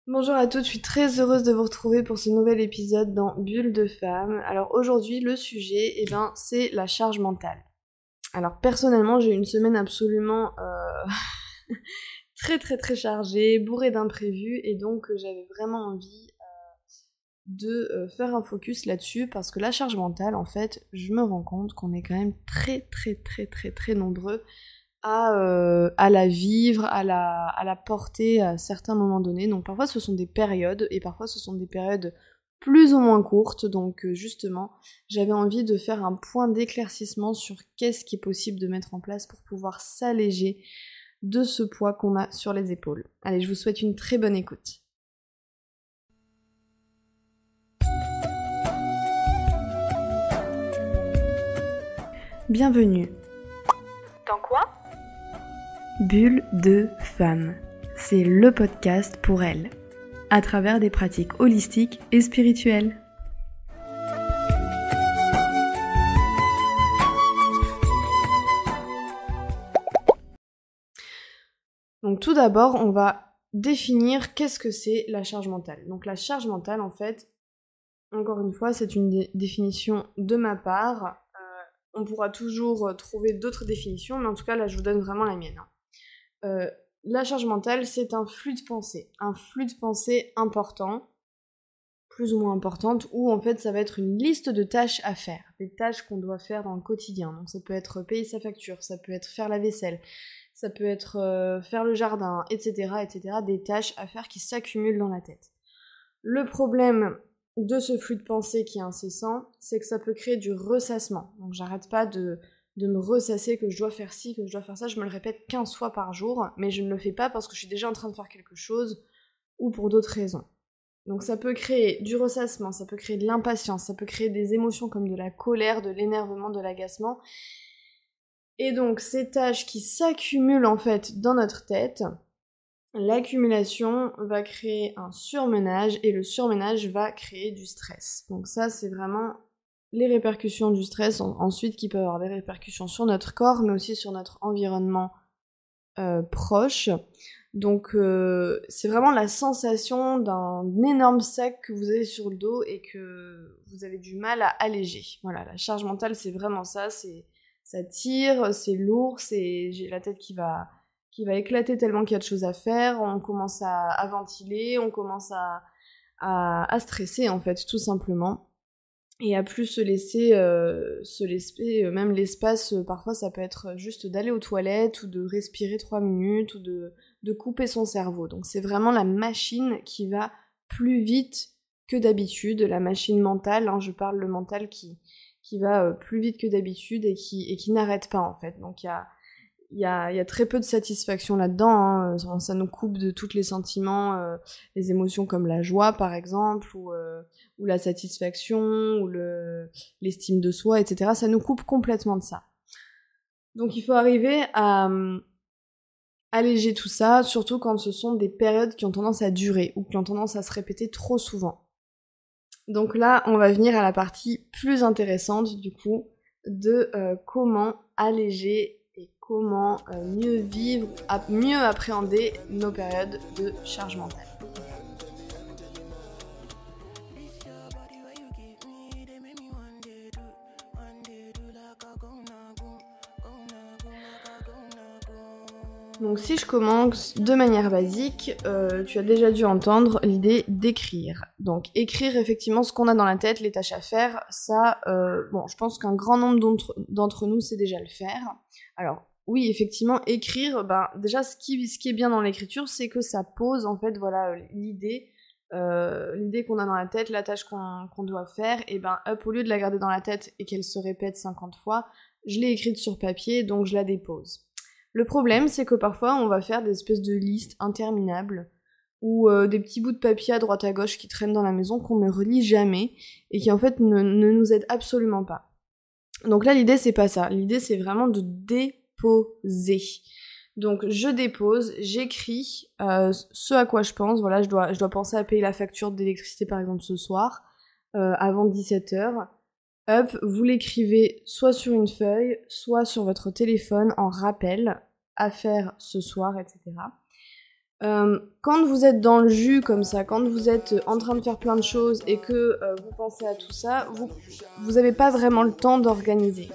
Bonjour à toutes, je suis très heureuse de vous retrouver pour ce nouvel épisode dans Bulle de femme. Alors aujourd'hui, le sujet, c'est la charge mentale. Alors personnellement, j'ai eu une semaine absolument très très très chargée, bourrée d'imprévus, et donc j'avais vraiment envie de faire un focus là-dessus, parce que la charge mentale, en fait, je me rends compte qu'on est quand même très très très très très nombreux à la vivre, à la porter à certains moments donnés. Donc parfois ce sont des périodes, et parfois ce sont des périodes plus ou moins courtes. Donc justement, j'avais envie de faire un point d'éclaircissement sur qu'est-ce qui est possible de mettre en place pour pouvoir s'alléger de ce poids qu'on a sur les épaules. Allez, je vous souhaite une très bonne écoute. Bienvenue. Dans quoi? Bulle de femme. C'est le podcast pour elle, à travers des pratiques holistiques et spirituelles. Donc tout d'abord, on va définir qu'est-ce que c'est la charge mentale. Donc la charge mentale, en fait, encore une fois, c'est une définition de ma part. On pourra toujours trouver d'autres définitions, mais en tout cas, là, je vous donne vraiment la mienne. La charge mentale, c'est un flux de pensée important, plus ou moins importante, où en fait, ça va être une liste de tâches à faire, des tâches qu'on doit faire dans le quotidien. Donc ça peut être payer sa facture, ça peut être faire la vaisselle, ça peut être faire le jardin, etc., etc., des tâches à faire qui s'accumulent dans la tête. Le problème de ce flux de pensée qui est incessant, c'est que ça peut créer du ressassement. Donc j'arrête pas de me ressasser que je dois faire ci, que je dois faire ça, je me le répète 15 fois par jour, mais je ne le fais pas parce que je suis déjà en train de faire quelque chose ou pour d'autres raisons. Donc ça peut créer du ressassement, ça peut créer de l'impatience, ça peut créer des émotions comme de la colère, de l'énervement, de l'agacement. Et donc ces tâches qui s'accumulent en fait dans notre tête, l'accumulation va créer un surmenage et le surmenage va créer du stress. Donc ça c'est vraiment les répercussions du stress ensuite qui peuvent avoir des répercussions sur notre corps mais aussi sur notre environnement proche. Donc c'est vraiment la sensation d'un énorme sac que vous avez sur le dos et que vous avez du mal à alléger. Voilà, la charge mentale c'est vraiment ça, ça tire, c'est lourd, j'ai la tête qui va éclater tellement qu'il y a de choses à faire, on commence à ventiler, on commence à stresser en fait tout simplement. Et à plus se laisser même l'espace, parfois ça peut être juste d'aller aux toilettes ou de respirer 3 minutes ou de couper son cerveau. Donc c'est vraiment la machine qui va plus vite que d'habitude, la machine mentale, hein, je parle le mental qui va plus vite que d'habitude et qui n'arrête pas en fait. Donc il y a très peu de satisfaction là-dedans, hein. Ça nous coupe de tous les sentiments, les émotions comme la joie par exemple, ou la satisfaction, ou l'estime de soi, etc. Ça nous coupe complètement de ça. Donc il faut arriver à alléger tout ça, surtout quand ce sont des périodes qui ont tendance à durer, ou qui ont tendance à se répéter trop souvent. Donc là, on va venir à la partie plus intéressante du coup, de comment alléger et comment mieux vivre, mieux appréhender nos périodes de charge mentale. Donc si je commence de manière basique, tu as déjà dû entendre l'idée d'écrire. Donc écrire effectivement ce qu'on a dans la tête, les tâches à faire, ça, je pense qu'un grand nombre d'entre nous sait déjà le faire. Alors oui, effectivement, écrire, déjà ce qui est bien dans l'écriture, c'est que ça pose en fait, voilà, l'idée qu'on a dans la tête, la tâche qu'on doit faire, et au lieu de la garder dans la tête et qu'elle se répète 50 fois, je l'ai écrite sur papier, donc je la dépose. Le problème, c'est que parfois, on va faire des espèces de listes interminables ou des petits bouts de papier à droite à gauche qui traînent dans la maison qu'on ne relit jamais et qui en fait ne nous aident absolument pas. Donc là, l'idée, c'est pas ça. L'idée, c'est vraiment de déposer. Donc je dépose, j'écris ce à quoi je pense. Voilà, je dois penser à payer la facture d'électricité par exemple ce soir, avant 17h. Hop, vous l'écrivez soit sur une feuille, soit sur votre téléphone en rappel, à faire ce soir, etc. Quand vous êtes dans le jus comme ça, quand vous êtes en train de faire plein de choses et que vous pensez à tout ça, vous avez pas vraiment le temps d'organiser.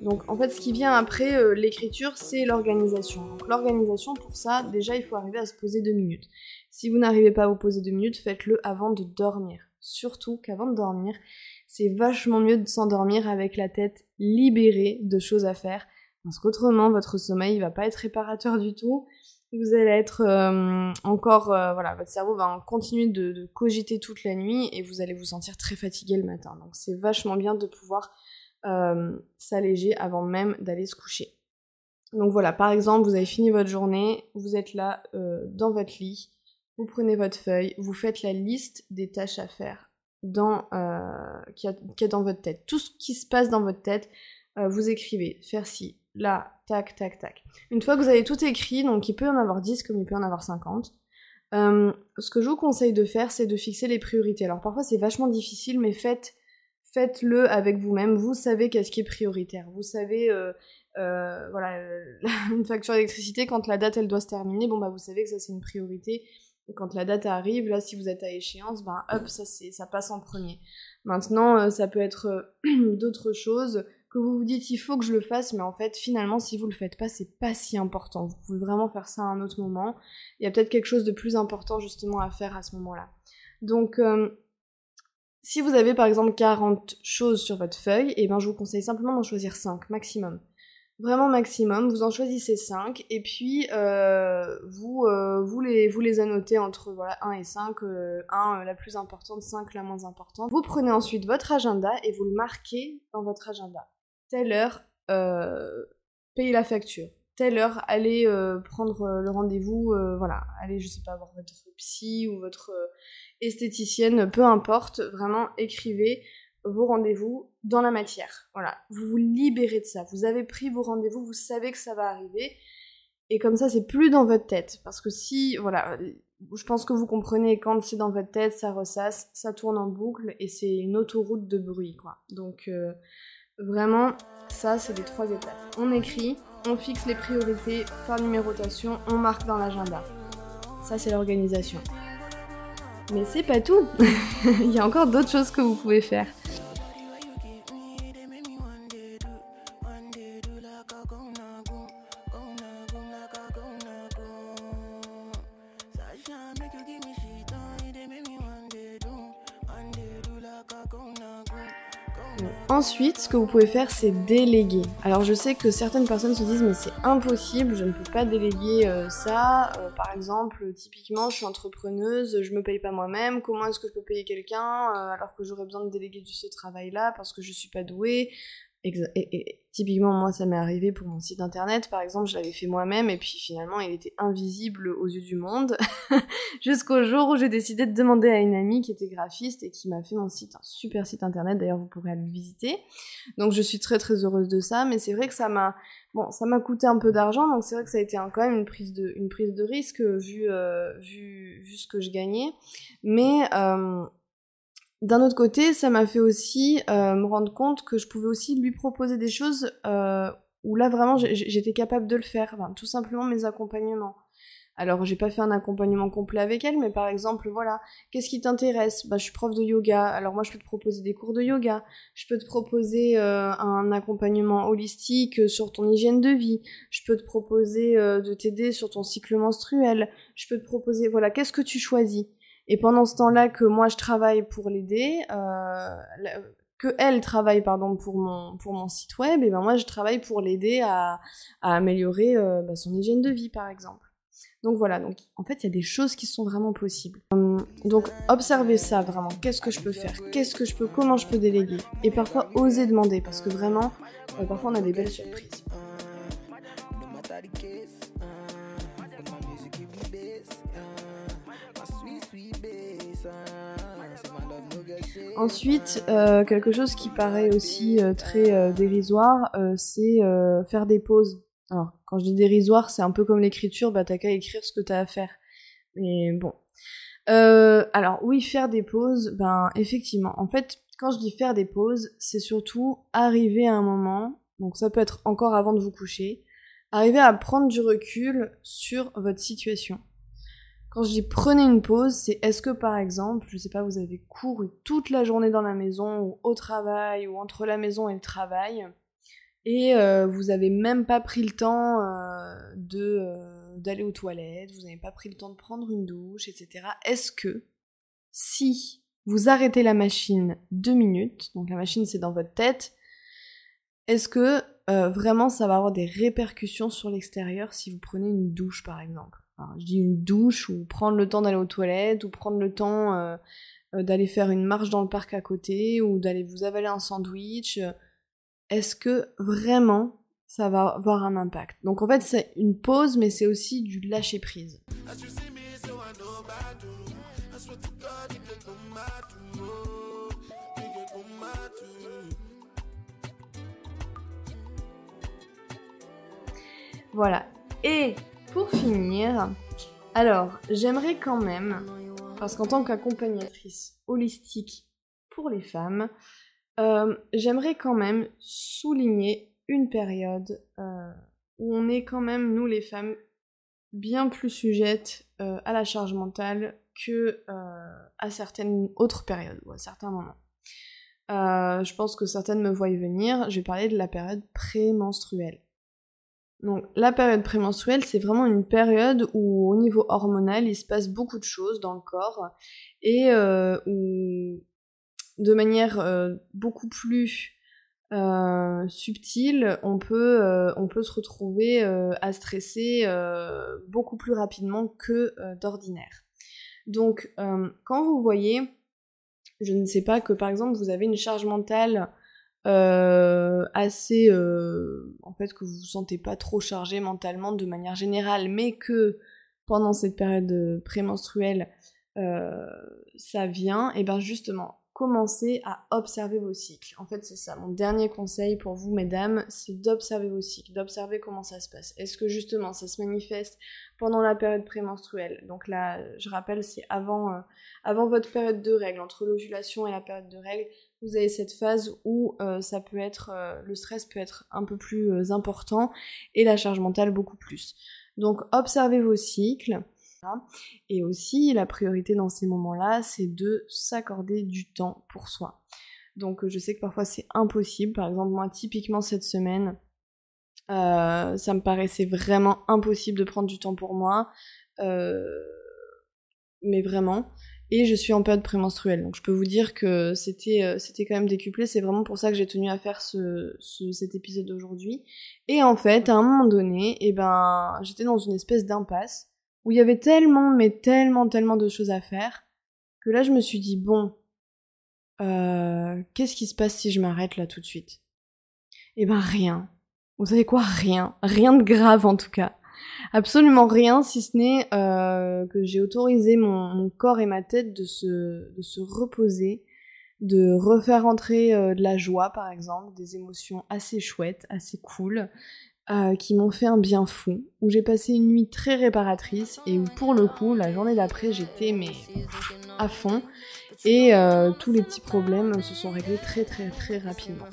Donc en fait ce qui vient après l'écriture, c'est l'organisation. Donc l'organisation, pour ça, déjà il faut arriver à se poser 2 minutes. Si vous n'arrivez pas à vous poser 2 minutes, faites-le avant de dormir. Surtout qu'avant de dormir, c'est vachement mieux de s'endormir avec la tête libérée de choses à faire. Parce qu'autrement, votre sommeil va pas être réparateur du tout. Vous allez être voilà, votre cerveau va continuer de cogiter toute la nuit et vous allez vous sentir très fatigué le matin. Donc c'est vachement bien de pouvoir s'alléger avant même d'aller se coucher. Donc voilà, par exemple, vous avez fini votre journée, vous êtes là dans votre lit, vous prenez votre feuille, vous faites la liste des tâches à faire qu'il y a dans votre tête. Tout ce qui se passe dans votre tête, vous écrivez, faire ci, là, tac, tac, tac. Une fois que vous avez tout écrit, donc il peut y en avoir 10 comme il peut y en avoir 50, ce que je vous conseille de faire, c'est de fixer les priorités. Alors parfois c'est vachement difficile, mais faites-le avec vous-même. Vous savez qu'est-ce qui est prioritaire. Vous savez, voilà, une facture d'électricité, quand la date elle doit se terminer, bon bah vous savez que ça c'est une priorité. Et quand la date arrive, là si vous êtes à échéance, ben hop, ça passe en premier. Maintenant, ça peut être d'autres choses que vous vous dites il faut que je le fasse, mais en fait finalement si vous le faites pas, c'est pas si important. Vous pouvez vraiment faire ça à un autre moment. Il y a peut-être quelque chose de plus important justement à faire à ce moment-là. Donc si vous avez par exemple 40 choses sur votre feuille, et ben je vous conseille simplement d'en choisir 5 maximum. Vraiment maximum, vous en choisissez 5 et puis vous les annotez entre voilà, 1 et 5, 1 la plus importante, 5 la moins importante. Vous prenez ensuite votre agenda et vous le marquez dans votre agenda. Telle heure, payez la facture. Telle heure, allez prendre le rendez-vous, voilà, allez, je sais pas, voir votre psy ou votre esthéticienne, peu importe, vraiment écrivez vos rendez-vous dans la matière. Voilà, vous vous libérez de ça. Vous avez pris vos rendez-vous, vous savez que ça va arriver. Et comme ça, c'est plus dans votre tête. Parce que si, voilà, je pense que vous comprenez, quand c'est dans votre tête, ça ressasse, ça tourne en boucle et c'est une autoroute de bruit, quoi. Donc, vraiment, ça, c'est les 3 étapes. On écrit, on fixe les priorités par numérotation, on marque dans l'agenda. Ça, c'est l'organisation. Mais c'est pas tout. Il y a encore d'autres choses que vous pouvez faire. Ensuite, ce que vous pouvez faire, c'est déléguer. Alors je sais que certaines personnes se disent mais c'est impossible, je ne peux pas déléguer ça. Par exemple, typiquement, je suis entrepreneuse, je me paye pas moi-même, comment est-ce que je peux payer quelqu'un alors que j'aurais besoin de déléguer ce travail-là parce que je suis pas douée. Et typiquement, moi, ça m'est arrivé pour mon site internet, par exemple, je l'avais fait moi-même et puis finalement, il était invisible aux yeux du monde jusqu'au jour où j'ai décidé de demander à une amie qui était graphiste et qui m'a fait mon site, un super site internet, d'ailleurs, vous pourrez aller le visiter. Donc, je suis très très heureuse de ça, mais c'est vrai que ça m'a coûté un peu d'argent, donc c'est vrai que ça a été quand même une prise de risque vu ce que je gagnais, mais d'un autre côté, ça m'a fait aussi me rendre compte que je pouvais aussi lui proposer des choses où là vraiment j'étais capable de le faire, enfin, tout simplement mes accompagnements. Alors j'ai pas fait un accompagnement complet avec elle, mais par exemple voilà, qu'est-ce qui t'intéresse ? Bah je suis prof de yoga, alors moi je peux te proposer des cours de yoga, je peux te proposer un accompagnement holistique sur ton hygiène de vie, je peux te proposer de t'aider sur ton cycle menstruel, je peux te proposer, voilà, qu'est-ce que tu choisis ? Et pendant ce temps-là que moi je travaille pour l'aider, que elle travaille pour mon site web, et ben moi je travaille pour l'aider à améliorer son hygiène de vie par exemple. Donc voilà, donc en fait il y a des choses qui sont vraiment possibles. Donc observez ça vraiment, qu'est-ce que je peux faire, comment je peux déléguer, et parfois oser demander parce que vraiment parfois on a des belles surprises. Ensuite, quelque chose qui paraît aussi très dérisoire, c'est faire des pauses. Alors, quand je dis dérisoire, c'est un peu comme l'écriture, bah t'as qu'à écrire ce que t'as à faire. Mais bon. Alors oui, faire des pauses, ben effectivement. En fait, quand je dis faire des pauses, c'est surtout arriver à un moment, donc ça peut être encore avant de vous coucher, arriver à prendre du recul sur votre situation. Quand je dis prenez une pause, c'est est-ce que par exemple, je sais pas, vous avez couru toute la journée dans la maison ou au travail ou entre la maison et le travail et vous avez même pas pris le temps d'aller aux toilettes, vous n'avez pas pris le temps de prendre une douche, etc. Est-ce que si vous arrêtez la machine 2 minutes, donc la machine c'est dans votre tête, est-ce que vraiment ça va avoir des répercussions sur l'extérieur si vous prenez une douche par exemple? Alors, je dis une douche ou prendre le temps d'aller aux toilettes ou prendre le temps d'aller faire une marche dans le parc à côté ou d'aller vous avaler un sandwich. Est-ce que vraiment ça va avoir un impact? Donc en fait c'est une pause mais c'est aussi du lâcher prise. Voilà. Et pour finir, alors j'aimerais quand même, parce qu'en tant qu'accompagnatrice holistique pour les femmes, j'aimerais quand même souligner une période où on est quand même, nous les femmes, bien plus sujettes à la charge mentale que à certaines autres périodes ou à certains moments. Je pense que certaines me voient y venir, je vais parler de la période prémenstruelle. Donc la période prémenstruelle, c'est vraiment une période où au niveau hormonal, il se passe beaucoup de choses dans le corps et où de manière beaucoup plus subtile, on peut se retrouver à stresser beaucoup plus rapidement que d'ordinaire. Donc quand vous voyez, je ne sais pas, que par exemple vous avez une charge mentale assez en fait que vous vous sentez pas trop chargé mentalement de manière générale, mais que pendant cette période prémenstruelle ça vient, et bien justement commencez à observer vos cycles. En fait c'est ça, mon dernier conseil pour vous mesdames, c'est d'observer vos cycles, d'observer comment ça se passe. Est-ce que justement ça se manifeste pendant la période prémenstruelle? Donc là je rappelle c'est avant votre période de règles, entre l'ovulation et la période de règles. Vous avez cette phase où ça peut être, le stress peut être un peu plus important et la charge mentale beaucoup plus. Donc observez vos cycles. Et aussi la priorité dans ces moments-là, c'est de s'accorder du temps pour soi. Donc je sais que parfois c'est impossible. Par exemple moi typiquement cette semaine, ça me paraissait vraiment impossible de prendre du temps pour moi. Mais vraiment. Et je suis en période prémenstruelle, donc je peux vous dire que c'était quand même décuplé, c'est vraiment pour ça que j'ai tenu à faire cet épisode d'aujourd'hui. Et en fait, à un moment donné, j'étais dans une espèce d'impasse, où il y avait tellement de choses à faire, que là je me suis dit, bon, qu'est-ce qui se passe si je m'arrête là tout de suite? Et rien. Vous savez quoi? Rien de grave en tout cas. Absolument rien, si ce n'est que j'ai autorisé mon corps et ma tête de se reposer, de refaire entrer de la joie par exemple, des émotions assez chouettes, assez cool, qui m'ont fait un bien fou, où j'ai passé une nuit très réparatrice et où pour le coup, la journée d'après, j'étais à fond et tous les petits problèmes se sont réglés très très très rapidement.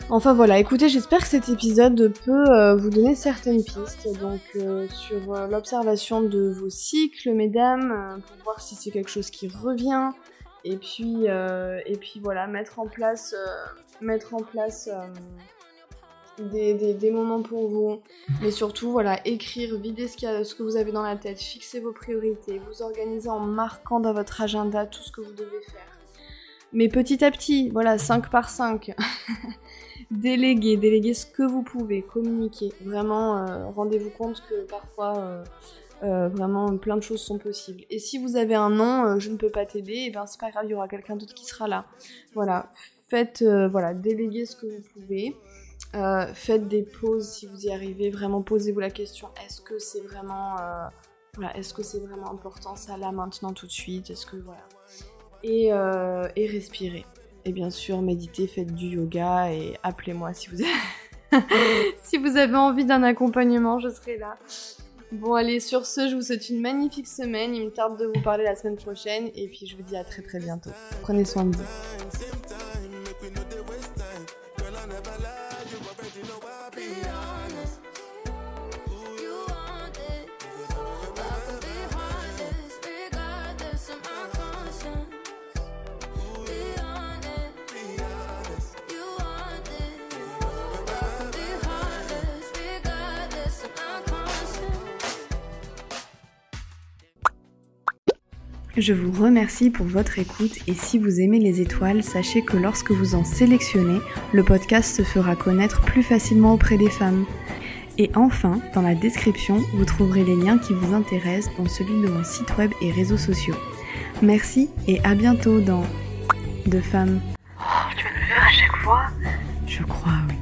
Enfin voilà, écoutez, j'espère que cet épisode peut vous donner certaines pistes, donc sur l'observation de vos cycles, mesdames, pour voir si c'est quelque chose qui revient, et puis voilà, mettre en place des moments pour vous, mais surtout voilà, écrire, vider ce que vous avez dans la tête, fixer vos priorités, vous organiser en marquant dans votre agenda tout ce que vous devez faire. Mais petit à petit, voilà, 5 par 5. Déléguez ce que vous pouvez, communiquer. Vraiment, rendez-vous compte que parfois, vraiment, plein de choses sont possibles. Et si vous avez un non, je ne peux pas t'aider, c'est pas grave, il y aura quelqu'un d'autre qui sera là. Voilà, faites, déléguez ce que vous pouvez. Faites des pauses si vous y arrivez, vraiment posez-vous la question, est-ce que c'est vraiment important ça là maintenant tout de suite, est-ce que voilà, et respirez, et bien sûr méditez, faites du yoga et appelez-moi si vous Si vous avez envie d'un accompagnement, je serai là. Bon allez, sur ce, je vous souhaite une magnifique semaine. Il me tarde de vous parler la semaine prochaine. Et puis je vous dis à très très bientôt. Prenez soin de vous. Je vous remercie pour votre écoute et si vous aimez les étoiles, sachez que lorsque vous en sélectionnez, le podcast se fera connaître plus facilement auprès des femmes. Et enfin, dans la description, vous trouverez les liens qui vous intéressent, dont celui de mon site web et réseaux sociaux. Merci et à bientôt dans De Femmes. Oh, tu vas me le faire à chaque fois? Je crois, oui.